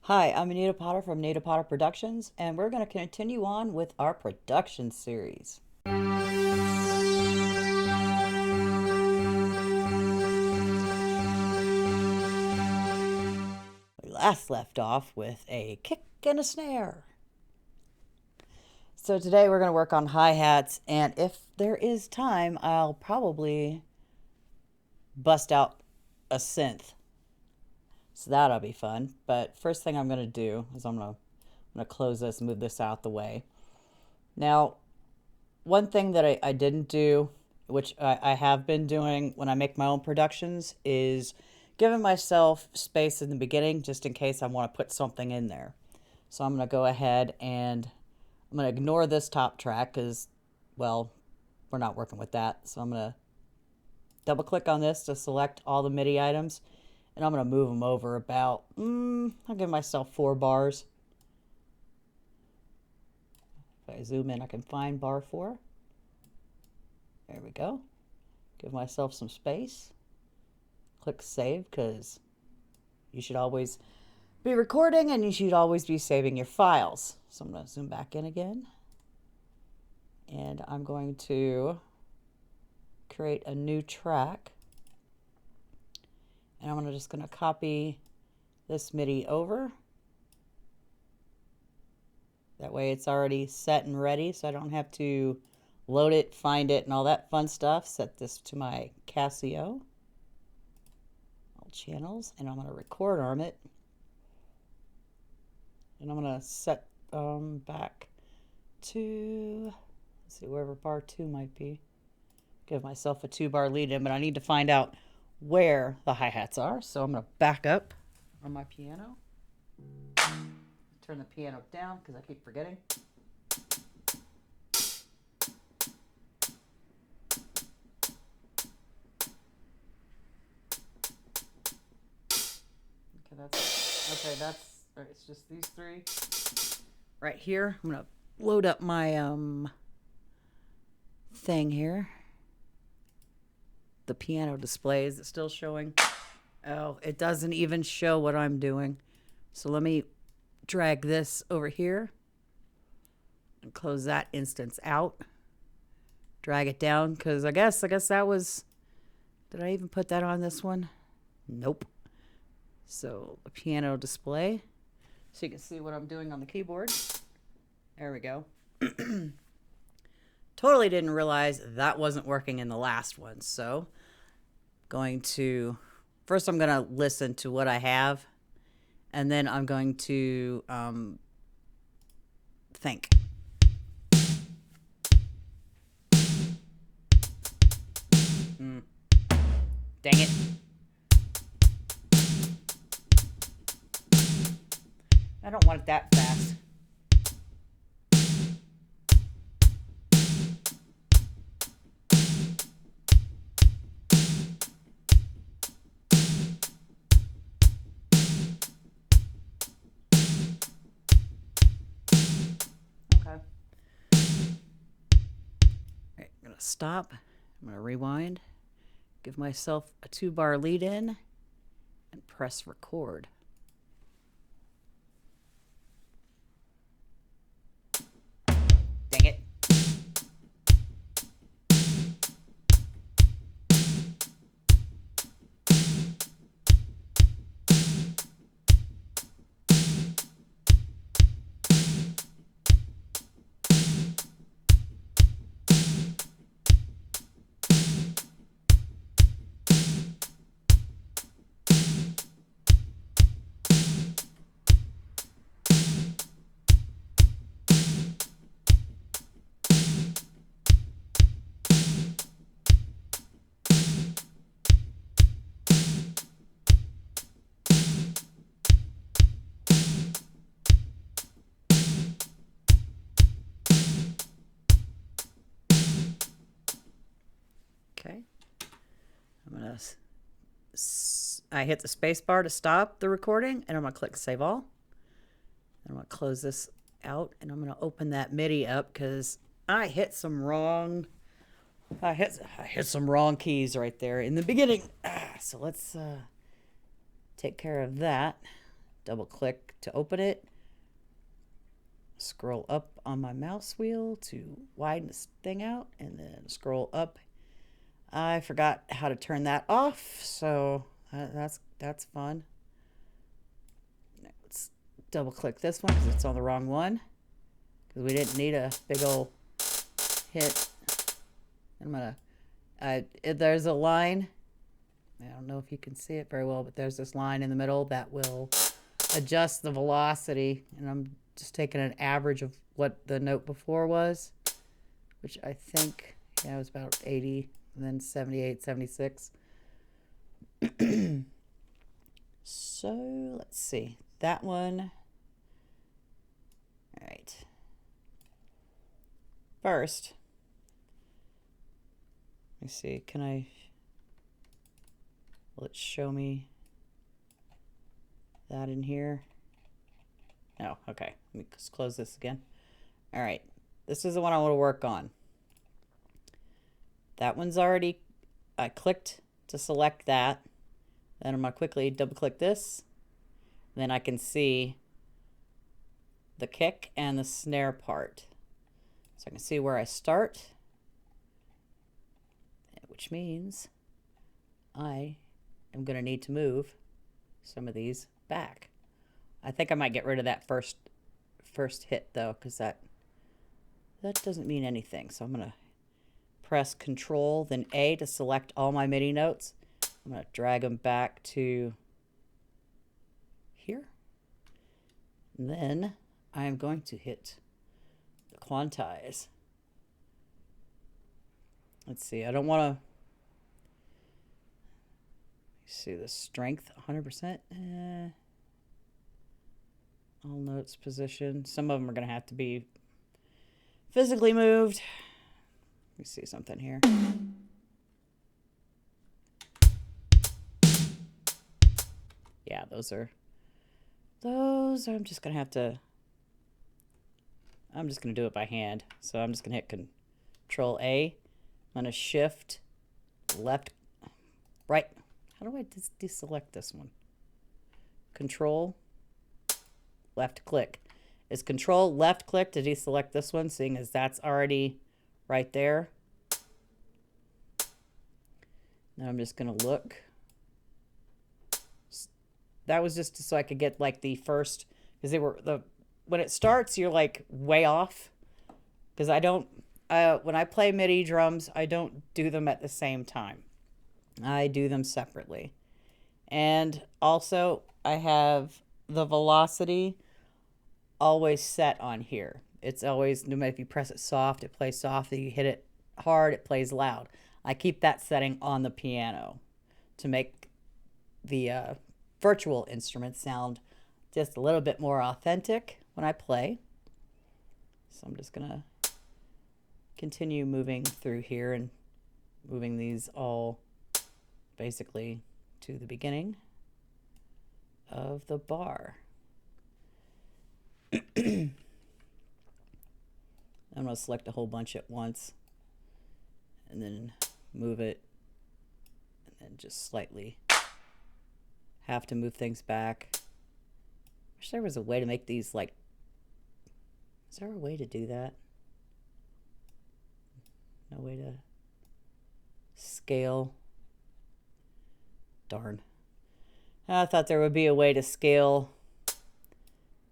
Hi, I'm Anita Potter from Anita Potter Productions, and we're going to continue on with our production series. We last left off with a kick and a snare. So today we're going to work on hi-hats, and if there is time, I'll probably bust out a synth. So that'll be fun. But first thing I'm going to do is I'm going to close this and move this out the way. Now, one thing that I didn't do, which I have been doing when I make my own productions, is giving myself space in the beginning just in case I want to put something in there. So I'm going to go ahead and I'm going to ignore this top track because, well, we're not working with that. So I'm going to double click on this to select all the MIDI items, and I'm going to move them over about, I'll give myself 4 bars. If I zoom in, I can find bar 4. There we go. Give myself some space. Click save because you should always be recording and you should always be saving your files. So I'm going to zoom back in again. And I'm going to create a new track. And I'm just going to copy this MIDI over. That way it's already set and ready so I don't have to load it, find it, and all that fun stuff. Set this to my Casio. All channels. And I'm going to record arm it. And I'm going to set back to, let's see, wherever bar 2 might be. Give myself a 2-bar lead in, but I need to find out where the hi-hats are. So I'm going to back up on my piano. Turn the piano down because I keep forgetting. That's it's just these 3 right here. I'm gonna load up my thing here. The piano display, is it still showing? Oh, it doesn't even show what I'm doing. So let me drag this over here and close that instance out. Drag it down because I guess that was, did I even put that on this one? Nope. So the piano display, so you can see what I'm doing on the keyboard. There we go. Totally didn't realize that wasn't working in the last one. So first I'm going to listen to what I have, and then I'm going to think. Dang it. I don't want it that fast. Okay. I'm going to stop. I'm going to rewind. Give myself a 2-bar lead in and press record. Dang it. Okay. I hit the space bar to stop the recording, and I'm going to click Save All. I'm going to close this out, and I'm going to open that MIDI up because I hit some wrong keys right there in the beginning. So let's take care of that. double click to open it, scroll up on my mouse wheel to widen this thing out, and then scroll up. I forgot how to turn that off, so that's fun. Let's double click this one because it's on the wrong one, because we didn't need a big old hit. I'm gonna there's a line, I don't know if you can see it very well, but there's this line in the middle that will adjust the velocity, and I'm just taking an average of what the note before was, which I think, yeah, it was about 80, and then 78, 76. So let's see, that one. All right, first, let me see, will it show me that in here? No, okay, let me just close this again. All right, this is the one I want to work on. That one's already, I clicked to select that. Then I'm going to quickly double click this. Then I can see the kick and the snare part. So I can see where I start, which means I am going to need to move some of these back. I think I might get rid of that first hit though, because that doesn't mean anything. So I'm going to press Control then A to select all my MIDI notes. I'm going to drag them back to here. And then I'm going to hit the quantize. Let's see, I don't want to see the strength 100%. All notes position. Some of them are going to have to be physically moved. Let me see something here. Yeah, those are I'm just going to have to, I'm just going to do it by hand. So I'm just going to hit Control A. I'm going to shift left, right. How do I deselect this one? Control left click. Is Control left click to deselect this one, seeing as that's already right there. Now I'm just going to look. That was just so I could get like the first, because they were when it starts, you're like way off. Because I don't, when I play MIDI drums, I don't do them at the same time. I do them separately. And also, I have the velocity always set on here. It's always, no matter if you press it soft, it plays soft. If you hit it hard, it plays loud. I keep that setting on the piano to make the virtual instruments sound just a little bit more authentic when I play. So I'm just gonna continue moving through here and moving these all basically to the beginning of the bar. I'm gonna select a whole bunch at once and then move it, and then just slightly have to move things back. Wish there was a way to make these like, is there a way to do that? No way to scale. Darn. I thought there would be a way to scale,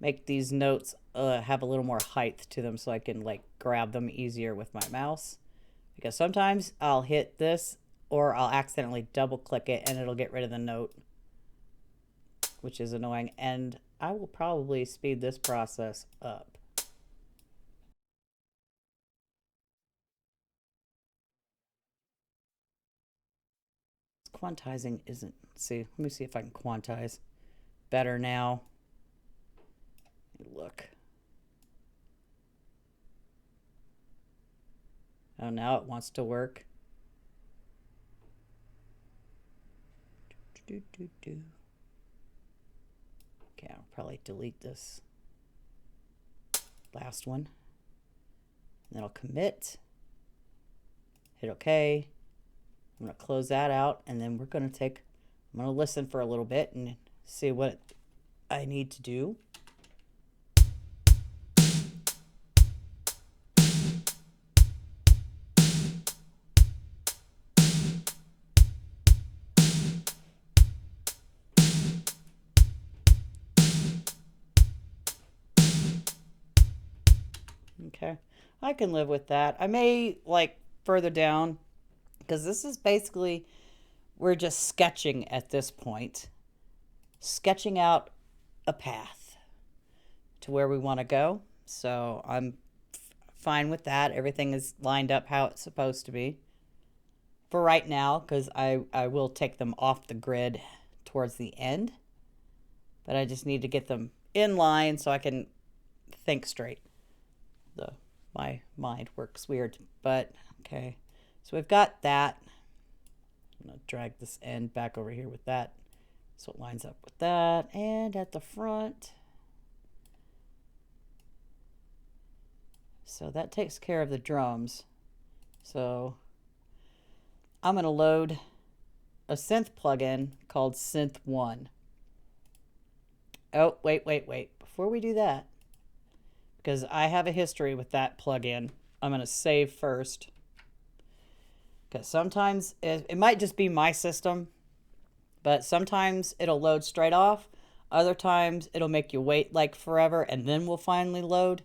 make these notes have a little more height to them so I can like grab them easier with my mouse. Because sometimes I'll hit this or I'll accidentally double click it and it'll get rid of the note, which is annoying. And I will probably speed this process up. Quantizing isn't, see, let me see if I can quantize better now. Look. Oh, now it wants to work. Okay, I'll probably delete this last one. Then I'll commit, hit OK. I'm going to close that out, and then we're going to I'm going to listen for a little bit and see what I need to do. Okay. I can live with that. I may like further down because this is basically we're just sketching at this point, sketching out a path to where we want to go. So I'm fine with that. Everything is lined up how it's supposed to be for right now because I will take them off the grid towards the end. But I just need to get them in line so I can think straight. My mind works weird, but okay. So we've got that. I'm going to drag this end back over here with that so it lines up with that. And at the front, so that takes care of the drums. So I'm going to load a synth plugin called Synth 1. Oh, wait. Before we do that, because I have a history with that plugin, I'm going to save first. Because sometimes it might just be my system, but sometimes it'll load straight off. Other times it'll make you wait like forever and then we'll finally load.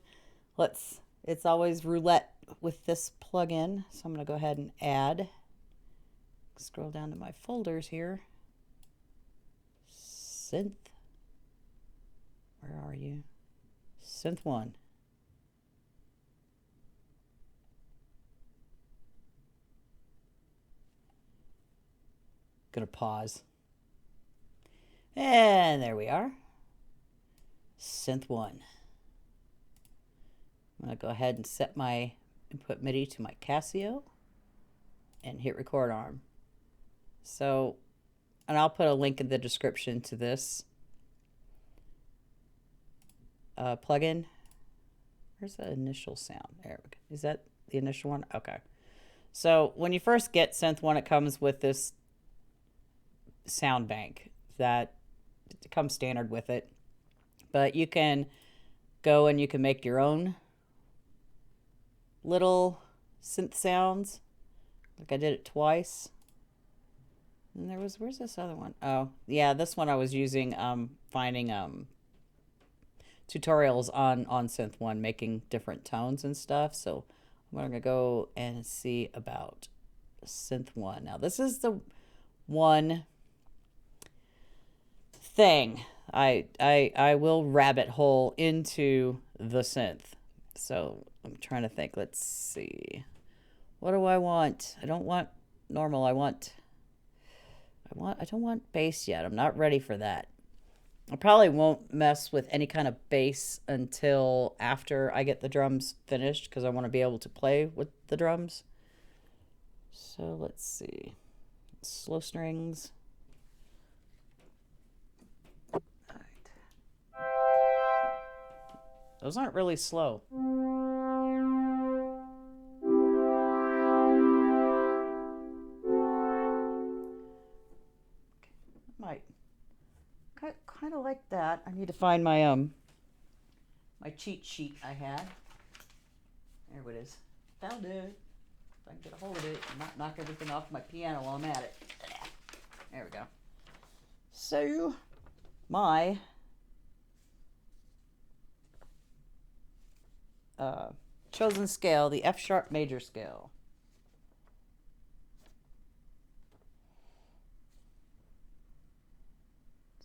It's always roulette with this plugin. So I'm going to go ahead and add. Scroll down to my folders here. Synth. Where are you? Synth 1. Gonna pause. And there we are. Synth 1. I'm gonna go ahead and set my input MIDI to my Casio and hit record arm. So, and I'll put a link in the description to this plugin. Where's the initial sound? There we go. Is that the initial one? Okay. So when you first get Synth 1, it comes with this sound bank that comes standard with it. But you can go and you can make your own little synth sounds. Like I did it twice. And where's this other one? Oh, yeah, this one I was using, finding tutorials on Synth 1, making different tones and stuff. So I'm going to go and see about Synth 1. Now, this is the one thing I will rabbit hole into the synth. So I'm trying to think. Let's see. What do I want? I don't want normal. I don't want bass yet. I'm not ready for that. I probably won't mess with any kind of bass until after I get the drums finished because I want to be able to play with the drums. So let's see. Slow strings. All right. Those aren't really slow. Might kind of like that. I need to find my my cheat sheet I had. There it is. Found it. If I can get a hold of it and not knock everything off my piano while I'm at it. There we go. So, my chosen scale, the F sharp major scale.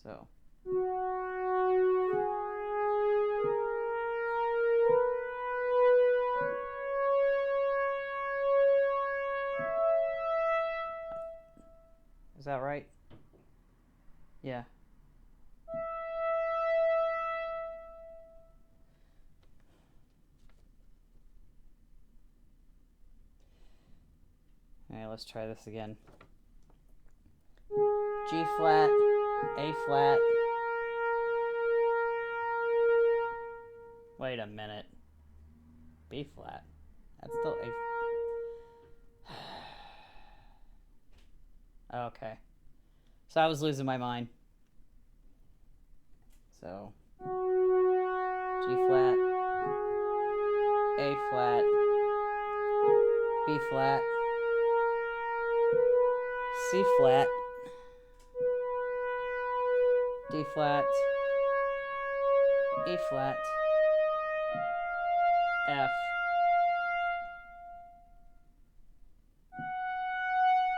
So. Is that right? Yeah. Alright, let's try this again. G flat, A flat. Wait a minute. B flat. That's still A. Okay. So I was losing my mind. So G flat, A flat, B flat, C flat, D flat, E flat, F,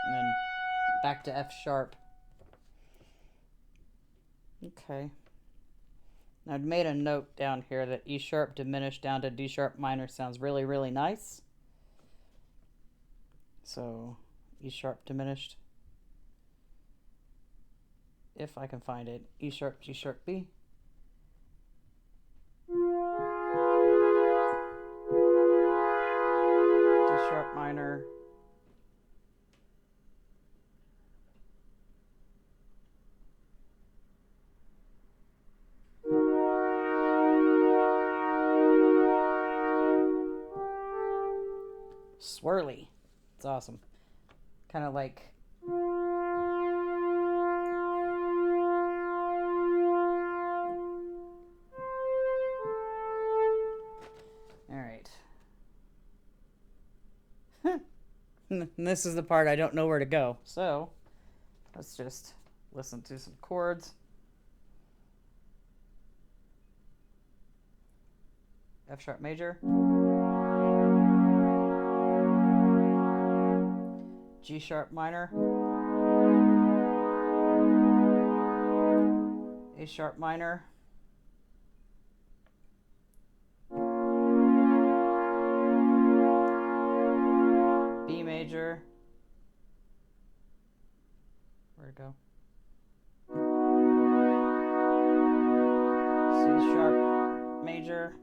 and then back to F sharp. Okay. I've made a note down here that E sharp diminished down to D sharp minor sounds really, really nice. So E sharp diminished. If I can find it. E sharp, G sharp, B. D sharp minor. Swirly. It's awesome. Kind of like... Alright. This is the part I don't know where to go. So, let's just listen to some chords. F sharp major. G sharp minor. A sharp minor. B major. Where'd it go? C sharp major.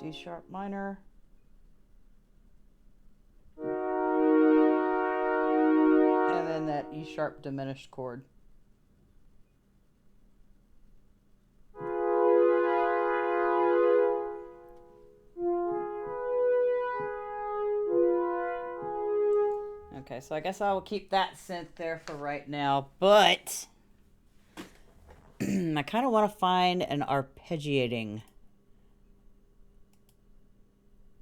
D sharp minor. And then that E sharp diminished chord. Okay, so I guess I will keep that synth there for right now, but I kind of want to find an arpeggiating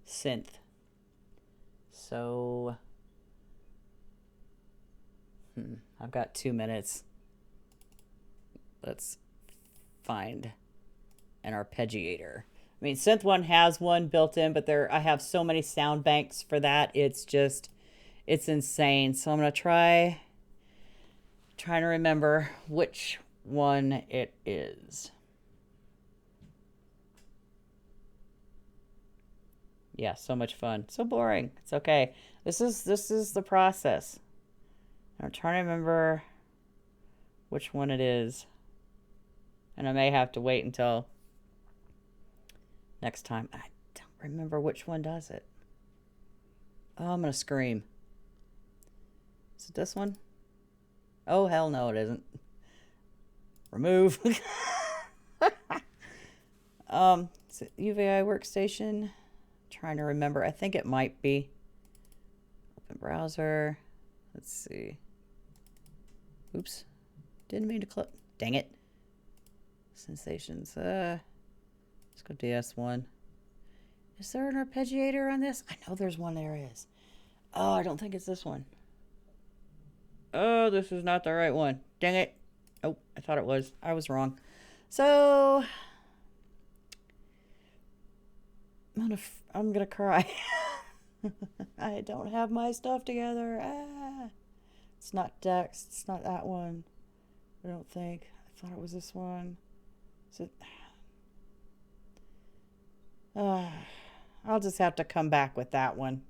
synth. So I've got 2 minutes. Let's find an arpeggiator. I mean, Synth One has one built in, but I have so many sound banks for that. It's insane. So I'm gonna trying to remember which one it is. Yeah, so much fun. So boring. It's okay. This is the process. I'm trying to remember which one it is. And I may have to wait until next time. I don't remember which one does it. Oh, I'm going to scream. Is it this one? Oh, hell no, it isn't. Remove. Is it UVI workstation? Trying to remember. I think it might be. Open browser. Let's see. Oops. Didn't mean to close. Dang it. Sensations. Let's go DS1. Is there an arpeggiator on this? I know there's one there is. Oh, I don't think it's this one. Oh, this is not the right one. Dang it. Oh, I thought it was. I was wrong. So I'm gonna cry. I don't have my stuff together. Ah. It's not Dex. It's not that one. I don't think. I thought it was this one. Is it? I'll just have to come back with that one.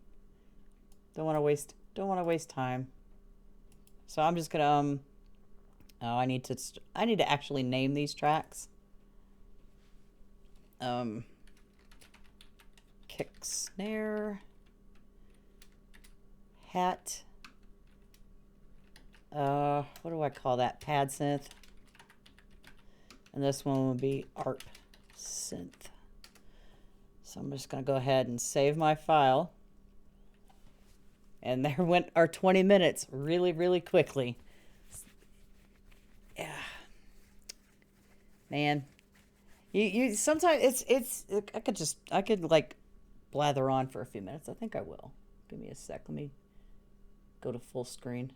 Don't want to waste time. So I'm just gonna oh, I need to actually name these tracks. Kick, snare, hat. What do I call that? Pad synth. And this one will be ARP synth. So I'm just going to go ahead and save my file. And there went our 20 minutes really, really quickly. Yeah, man. You sometimes I could like blather on for a few minutes. I think I will. Give me a sec. Let me go to full screen.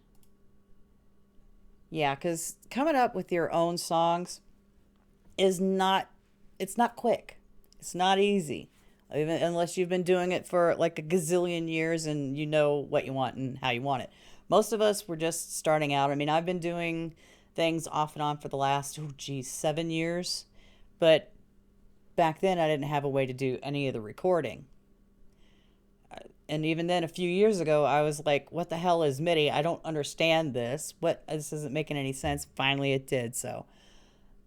Yeah, because coming up with your own songs is not, it's not quick. It's not easy. Even unless you've been doing it for like a gazillion years and you know what you want and how you want it. Most of us were just starting out. I mean, I've been doing things off and on for the last, oh geez, 7 years. But back then I didn't have a way to do any of the recording. And even then, a few years ago, I was like, what the hell is MIDI? I don't understand this. What? This isn't making any sense. Finally, it did. So,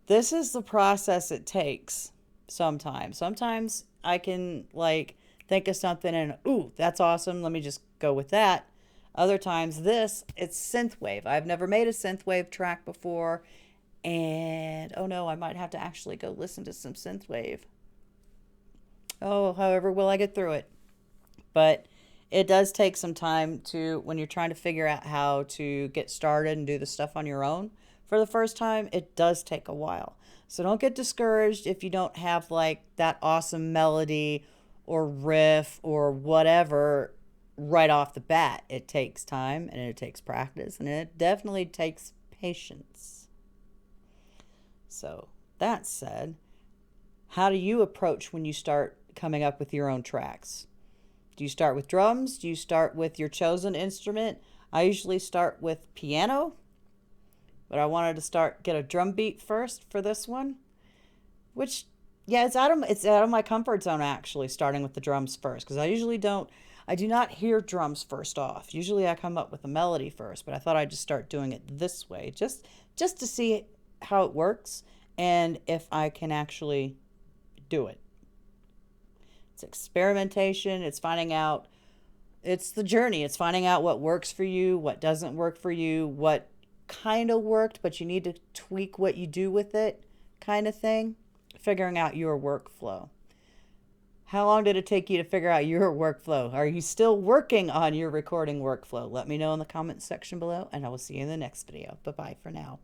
this is the process it takes sometimes. Sometimes I can, like, think of something and, ooh, that's awesome. Let me just go with that. Other times, it's synthwave. I've never made a synthwave track before. And, oh no, I might have to actually go listen to some synthwave. Oh, however, will I get through it? But it does take some time to, when you're trying to figure out how to get started and do the stuff on your own for the first time, it does take a while. So don't get discouraged if you don't have like that awesome melody or riff or whatever right off the bat. It takes time and it takes practice and it definitely takes patience. So that said, how do you approach when you start coming up with your own tracks? Do you start with drums? Do you start with your chosen instrument? I usually start with piano, but I wanted to get a drum beat first for this one, which yeah, it's out of my comfort zone actually starting with the drums first because I do not hear drums first off. Usually I come up with a melody first, but I thought I'd just start doing it this way just to see how it works and if I can actually do it. It's experimentation. It's finding out. It's the journey. It's finding out what works for you, what doesn't work for you, what kind of worked, but you need to tweak what you do with it, kind of thing. Figuring out your workflow. How long did it take you to figure out your workflow? Are you still working on your recording workflow? Let me know in the comments section below, and I will see you in the next video. Bye bye for now.